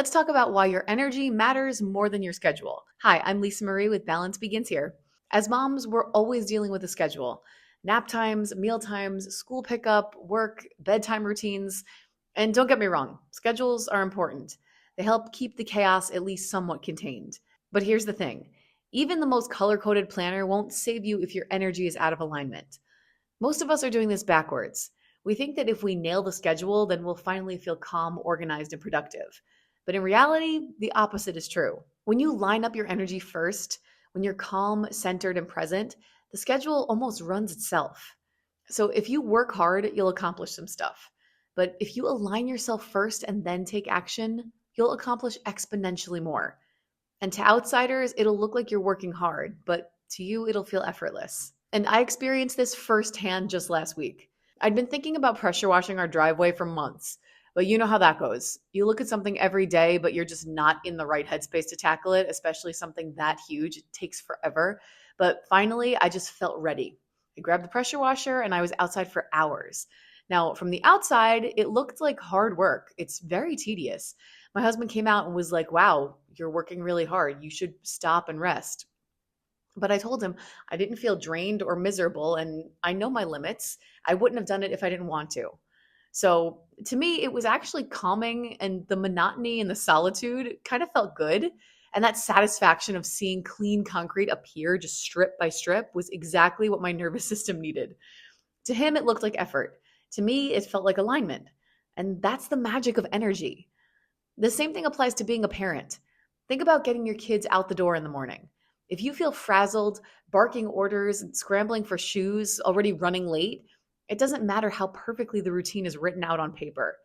Let's talk about why your energy matters more than your schedule. Hi, I'm Lisa Marie with Balance Begins Here. As moms, we're always dealing with a schedule. Nap times, meal times, school pickup, work, bedtime routines. And don't get me wrong, schedules are important. They help keep the chaos at least somewhat contained. But here's the thing, even the most color coded planner won't save you if your energy is out of alignment. Most of us are doing this backwards. We think that if we nail the schedule, then we'll finally feel calm, organized, and productive. But in reality, the opposite is true. When you line up your energy first, when you're calm, centered, and present, the schedule almost runs itself. So if you work hard, you'll accomplish some stuff. But if you align yourself first and then take action, you'll accomplish exponentially more. And to outsiders, it'll look like you're working hard, but to you, it'll feel effortless. And I experienced this firsthand just last week. I'd been thinking about pressure washing our driveway for months, but you know how that goes. You look at something every day, but you're just not in the right headspace to tackle it, especially something that huge. It takes forever. But finally, I just felt ready. I grabbed the pressure washer and I was outside for hours. Now, from the outside, it looked like hard work. It's very tedious. My husband came out and was like, wow, you're working really hard. You should stop and rest. But I told him I didn't feel drained or miserable, and I know my limits. I wouldn't have done it if I didn't want to. So to me, it was actually calming, and the monotony and the solitude kind of felt good. And that satisfaction of seeing clean concrete appear just strip by strip was exactly what my nervous system needed. To him, it looked like effort. To me, it felt like alignment. And that's the magic of energy. The same thing applies to being a parent. Think about getting your kids out the door in the morning. If you feel frazzled, barking orders, and scrambling for shoes, already running late, it doesn't matter how perfectly the routine is written out on paper.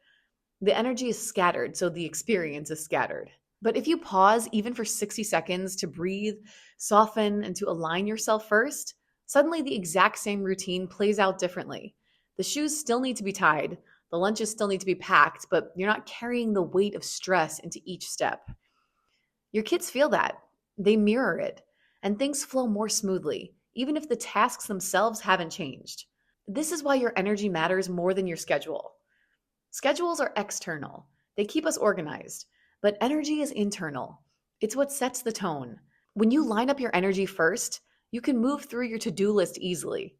The energy is scattered, so the experience is scattered. But if you pause even for 60 seconds to breathe, soften, and to align yourself first, suddenly the exact same routine plays out differently. The shoes still need to be tied, the lunches still need to be packed, but you're not carrying the weight of stress into each step. Your kids feel that. They mirror it. And things flow more smoothly, even if the tasks themselves haven't changed. This is why your energy matters more than your schedule. Schedules are external. They keep us organized. But energy is internal. It's what sets the tone. When you line up your energy first, you can move through your to-do list easily.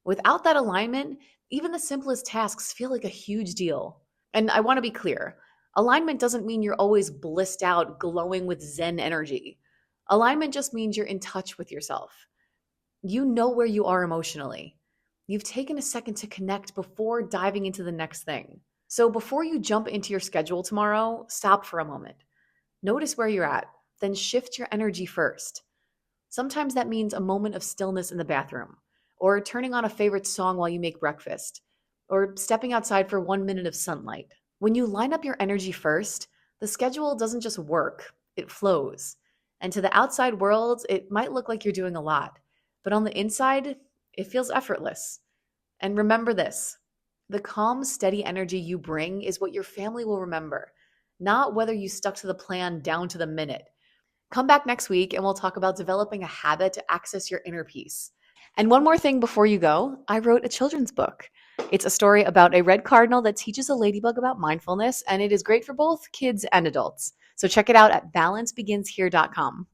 Without that alignment, even the simplest tasks feel like a huge deal. And I want to be clear, alignment doesn't mean you're always blissed out, glowing with Zen energy. Alignment just means you're in touch with yourself. You know where you are emotionally. You've taken a second to connect before diving into the next thing. So before you jump into your schedule tomorrow, stop for a moment. Notice where you're at, then shift your energy first. Sometimes that means a moment of stillness in the bathroom, or turning on a favorite song while you make breakfast, or stepping outside for 1 minute of sunlight. When you line up your energy first, the schedule doesn't just work, it flows. And to the outside world, it might look like you're doing a lot, but on the inside, it feels effortless. And remember this, the calm, steady energy you bring is what your family will remember, not whether you stuck to the plan down to the minute. Come back next week and we'll talk about developing a habit to access your inner peace. And one more thing before you go, I wrote a children's book. It's a story about a red cardinal that teaches a ladybug about mindfulness, and it is great for both kids and adults. So check it out at balancebeginshere.com.